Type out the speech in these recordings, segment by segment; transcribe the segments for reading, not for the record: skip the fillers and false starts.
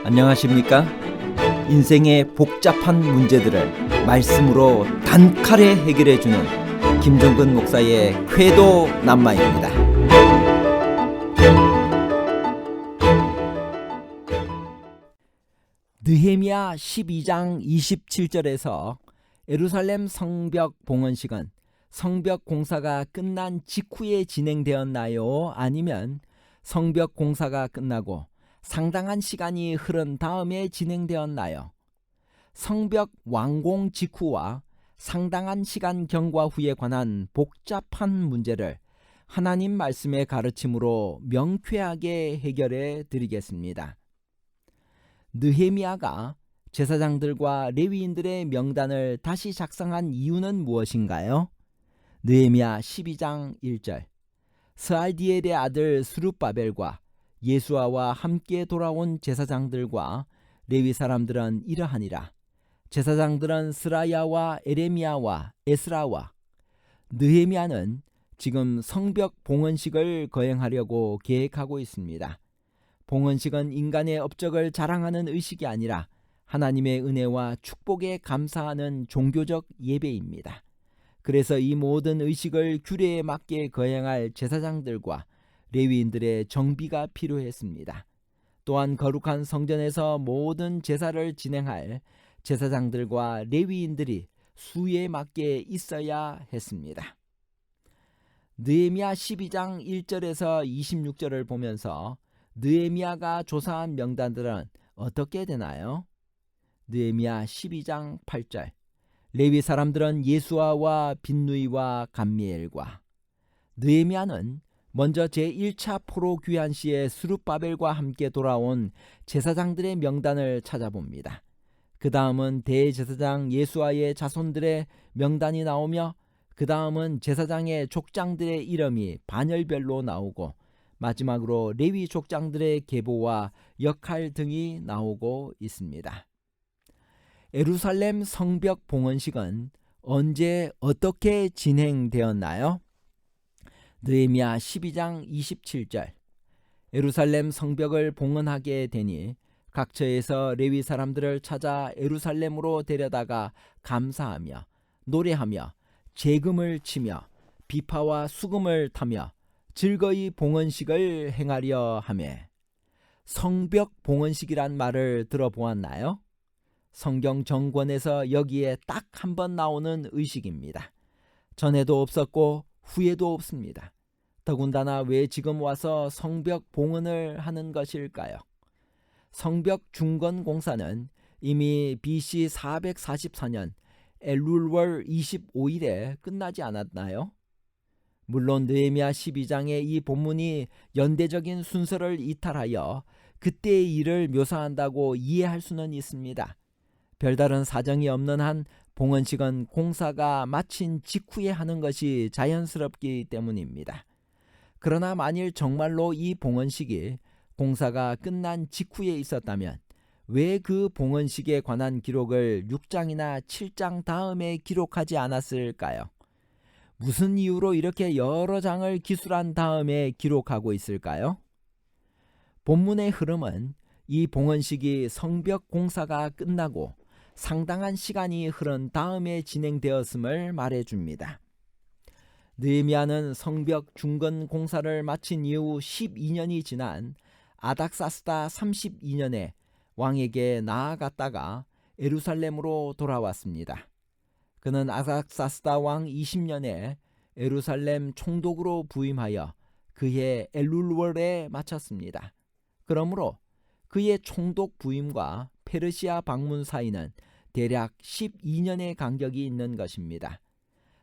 안녕하십니까? 인생의 복잡한 문제들을 말씀으로 단칼에 해결해주는 김종근 목사의 쾌도 남마입니다. 느헤미야 12장 27절에서 예루살렘 성벽 봉헌식은 성벽 공사가 끝난 직후에 진행되었나요? 아니면 성벽 공사가 끝나고 상당한 시간이 흐른 다음에 진행되었나요? 성벽 완공 직후와 상당한 시간 경과 후에 관한 복잡한 문제를 하나님 말씀의 가르침으로 명쾌하게 해결해 드리겠습니다. 느헤미야가 제사장들과 레위인들의 명단을 다시 작성한 이유는 무엇인가요? 느헤미야 12장 1절 스알디엘의 아들 스룹바벨과 예수아와 함께 돌아온 제사장들과 레위 사람들은 이러하니라. 제사장들은 스라야와 에레미야와 에스라와 느헤미야는 지금 성벽 봉헌식을 거행하려고 계획하고 있습니다. 봉헌식은 인간의 업적을 자랑하는 의식이 아니라 하나님의 은혜와 축복에 감사하는 종교적 예배입니다. 그래서 이 모든 의식을 규례에 맞게 거행할 제사장들과 레위인들의 정비가 필요했습니다. 또한 거룩한 성전에서 모든 제사를 진행할 제사장들과 레위인들이 수에 맞게 있어야 했습니다. 느헤미야 12장 1절에서 26절을 보면서 느헤미야가 조사한 명단들은 어떻게 되나요? 느헤미야 12장 8절 레위 사람들은 예수아와 빈누이와 감미엘과 느헤미야는 먼저 제1차 포로 귀환 시에 스룹바벨과 함께 돌아온 제사장들의 명단을 찾아봅니다. 그 다음은 대제사장 예수아의 자손들의 명단이 나오며 그 다음은 제사장의 족장들의 이름이 반열별로 나오고 마지막으로 레위 족장들의 계보와 역할 등이 나오고 있습니다. 예루살렘 성벽 봉헌식은 언제 어떻게 진행되었나요? 느헤미야 12장 27절 예루살렘 성벽을 봉헌하게 되니 각처에서 레위 사람들을 찾아 예루살렘으로 데려다가 감사하며 노래하며 제금을 치며 비파와 수금을 타며 즐거이 봉헌식을 행하려 하매 성벽 봉헌식이란 말을 들어보았나요? 성경 정권에서 여기에 딱 한 번 나오는 의식입니다. 전에도 없었고 후에도 없습니다. 더군다나 왜 지금 와서 성벽 봉헌을 하는 것일까요? 성벽 중건 공사는 이미 BC 444년 엘룰월 25일에 끝나지 않았나요? 물론 느헤미야 12장의 이 본문이 연대적인 순서를 이탈하여 그때의 일을 묘사한다고 이해할 수는 있습니다. 별다른 사정이 없는 한 봉헌식은 공사가 마친 직후에 하는 것이 자연스럽기 때문입니다. 그러나 만일 정말로 이 봉헌식이 공사가 끝난 직후에 있었다면 왜 그 봉헌식에 관한 기록을 6장이나 7장 다음에 기록하지 않았을까요? 무슨 이유로 이렇게 여러 장을 기술한 다음에 기록하고 있을까요? 본문의 흐름은 이 봉헌식이 성벽 공사가 끝나고 상당한 시간이 흐른 다음에 진행되었음을 말해줍니다. 느헤미야는 성벽 중건 공사를 마친 이후 12년이 지난 아닥사스다 32년에 왕에게 나아갔다가 예루살렘으로 돌아왔습니다. 그는 아닥사스다 왕 20년에 예루살렘 총독으로 부임하여 그해 엘룰월에 마쳤습니다. 그러므로 그의 총독 부임과 페르시아 방문 사이는 대략 12년의 간격이 있는 것입니다.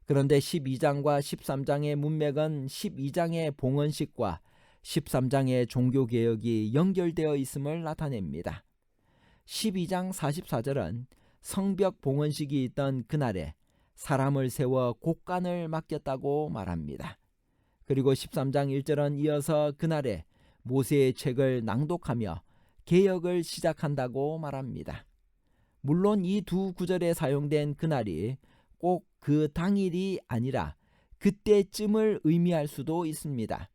그런데 12장과 13장의 문맥은 12장의 봉헌식과 13장의 종교개혁이 연결되어 있음을 나타냅니다. 12장 44절은 성벽 봉헌식이 있던 그날에 사람을 세워 곡간을 맡겼다고 말합니다. 그리고 13장 1절은 이어서 그날에 모세의 책을 낭독하며 개혁을 시작한다고 말합니다. 물론 이 두 구절에 사용된 그날이 꼭 그 당일이 아니라 그때쯤을 의미할 수도 있습니다.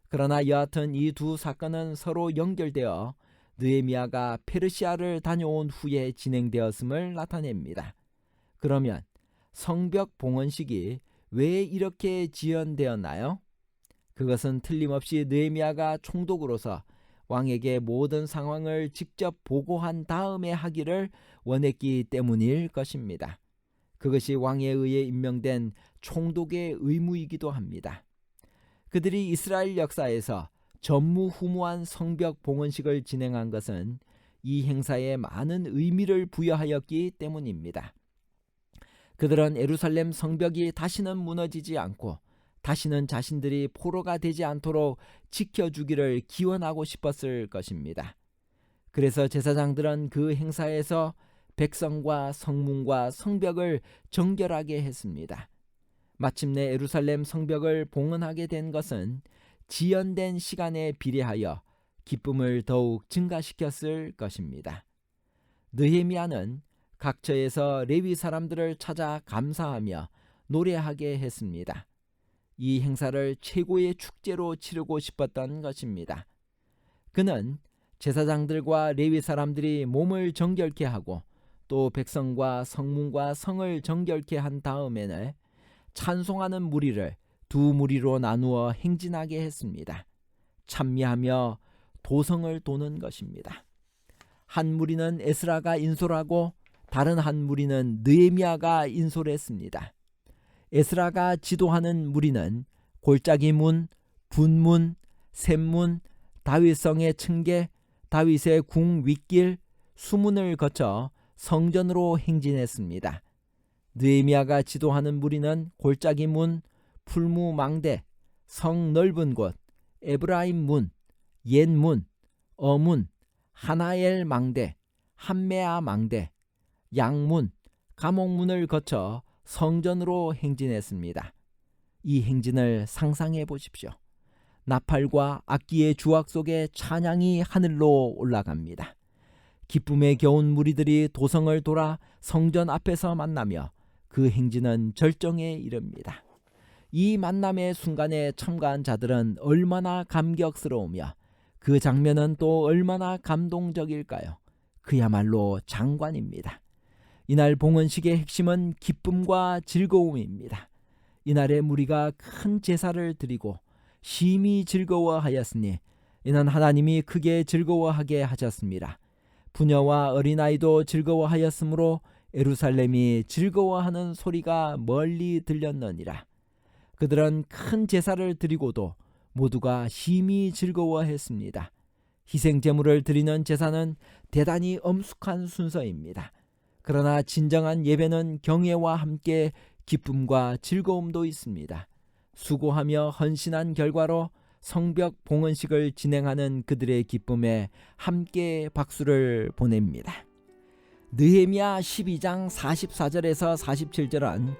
그러나 여하튼 이 두 사건은 서로 연결되어 느헤미야가 페르시아를 다녀온 후에 진행되었음을 나타냅니다. 그러면 성벽 봉헌식이 왜 이렇게 지연되었나요? 그것은 틀림없이 느헤미야가 총독으로서 왕에게 모든 상황을 직접 보고한 다음에 하기를 원했기 때문일 것입니다. 그것이 왕에 의해 임명된 총독의 의무이기도 합니다. 그들이 이스라엘 역사에서 전무후무한 성벽 봉헌식을 진행한 것은 이 행사에 많은 의미를 부여하였기 때문입니다. 그들은 예루살렘 성벽이 다시는 무너지지 않고 다시는 자신들이 포로가 되지 않도록 지켜주기를 기원하고 싶었을 것입니다. 그래서 제사장들은 그 행사에서 백성과 성문과 성벽을 정결하게 했습니다. 마침내 예루살렘 성벽을 봉헌하게 된 것은 지연된 시간에 비례하여 기쁨을 더욱 증가시켰을 것입니다. 느헤미야는 각처에서 레위 사람들을 찾아 감사하며 노래하게 했습니다. 이 행사를 최고의 축제로 치르고 싶었던 것입니다. 그는 제사장들과 레위 사람들이 몸을 정결케 하고 또 백성과 성문과 성을 정결케 한 다음에는 찬송하는 무리를 두 무리로 나누어 행진하게 했습니다. 찬미하며 도성을 도는 것입니다. 한 무리는 에스라가 인솔하고 다른 한 무리는 느헤미야가 인솔했습니다. 에스라가 지도하는 무리는 골짜기 문, 분문, 샘문, 다윗성의 층계, 다윗의 궁 윗길, 수문을 거쳐 성전으로 행진했습니다. 느헤미야가 지도하는 무리는 골짜기 문, 풀무 망대, 성 넓은 곳, 에브라임 문, 옛문, 어문, 하나엘 망대, 함메아 망대, 양문, 감옥문을 거쳐 성전으로 행진했습니다. 이 행진을 상상해 보십시오. 나팔과 악기의 주악 속에 찬양이 하늘로 올라갑니다. 기쁨에 겨운 무리들이 도성을 돌아 성전 앞에서 만나며 그 행진은 절정에 이릅니다. 이 만남의 순간에 참가한 자들은 얼마나 감격스러우며 그 장면은 또 얼마나 감동적일까요? 그야말로 장관입니다. 이날 봉헌식의 핵심은 기쁨과 즐거움입니다. 이날에 무리가 큰 제사를 드리고 심히 즐거워하였으니 이는 하나님이 크게 즐거워하게 하셨습니다. 부녀와 어린아이도 즐거워하였으므로 예루살렘이 즐거워하는 소리가 멀리 들렸느니라. 그들은 큰 제사를 드리고도 모두가 심히 즐거워했습니다. 희생 제물을 드리는 제사는 대단히 엄숙한 순서입니다. 그러나 진정한 예배는 경외와 함께 기쁨과 즐거움도 있습니다. 수고하며 헌신한 결과로 성벽 봉헌식을 진행하는 그들의 기쁨에 함께 박수를 보냅니다. 느헤미야 12장 44절에서 47절은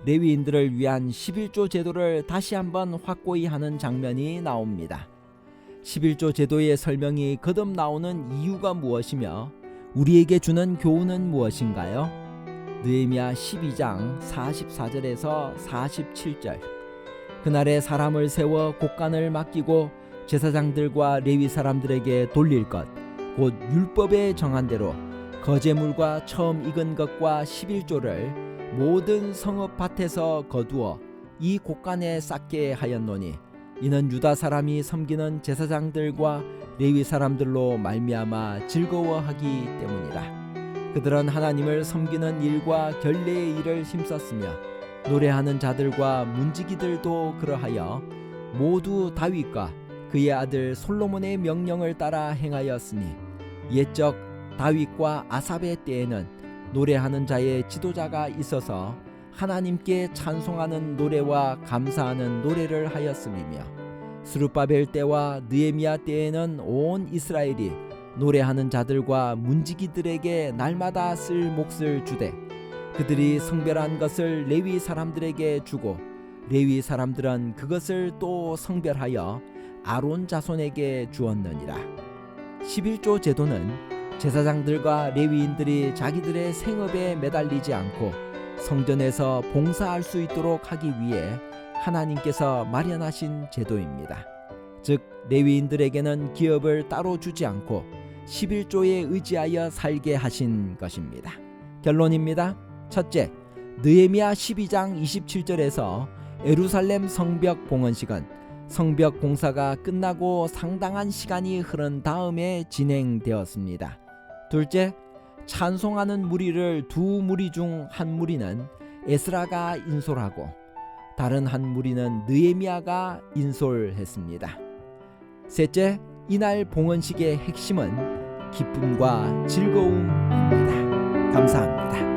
레위인들을 위한 11조 제도를 다시 한번 확고히 하는 장면이 나옵니다. 11조 제도의 설명이 거듭 나오는 이유가 무엇이며 우리에게 주는 교훈은 무엇인가요? 느헤미야 12장 44절에서 47절. 그날에 사람을 세워 곡간을 맡기고 제사장들과 레위 사람들에게 돌릴 것, 곧 율법에 정한 대로 거제물과 처음 익은 것과 11조를 모든 성읍 밭에서 거두어 이 곡간에 쌓게 하였노니 이는 유다 사람이 섬기는 제사장들과 레위 사람들로 말미암아 즐거워하기 때문이라. 그들은 하나님을 섬기는 일과 결례의 일을 힘썼으며 노래하는 자들과 문지기들도 그러하여 모두 다윗과 그의 아들 솔로몬의 명령을 따라 행하였으니 옛적 다윗과 아삽의 때에는 노래하는 자의 지도자가 있어서 하나님께 찬송하는 노래와 감사하는 노래를 하였음이며 스룹바벨 때와 느헤미야 때에는 온 이스라엘이 노래하는 자들과 문지기들에게 날마다 쓸 몫을 주되 그들이 성별한 것을 레위 사람들에게 주고 레위 사람들은 그것을 또 성별하여 아론 자손에게 주었느니라. 11조 제도는 제사장들과 레위인들이 자기들의 생업에 매달리지 않고 성전에서 봉사할 수 있도록 하기 위해 하나님께서 마련하신 제도입니다. 즉 레위인들에게는 기업을 따로 주지 않고 11조에 의지하여 살게 하신 것입니다. 결론입니다. 첫째, 느헤미야 12장 27절에서 예루살렘 성벽 봉헌식은 성벽 공사가 끝나고 상당한 시간이 흐른 다음에 진행되었습니다. 둘째, 찬송하는 무리를 두 무리 중 한 무리는 에스라가 인솔하고 다른 한 무리는 느헤미야가 인솔했습니다. 셋째, 이날 봉헌식의 핵심은 기쁨과 즐거움입니다. 감사합니다.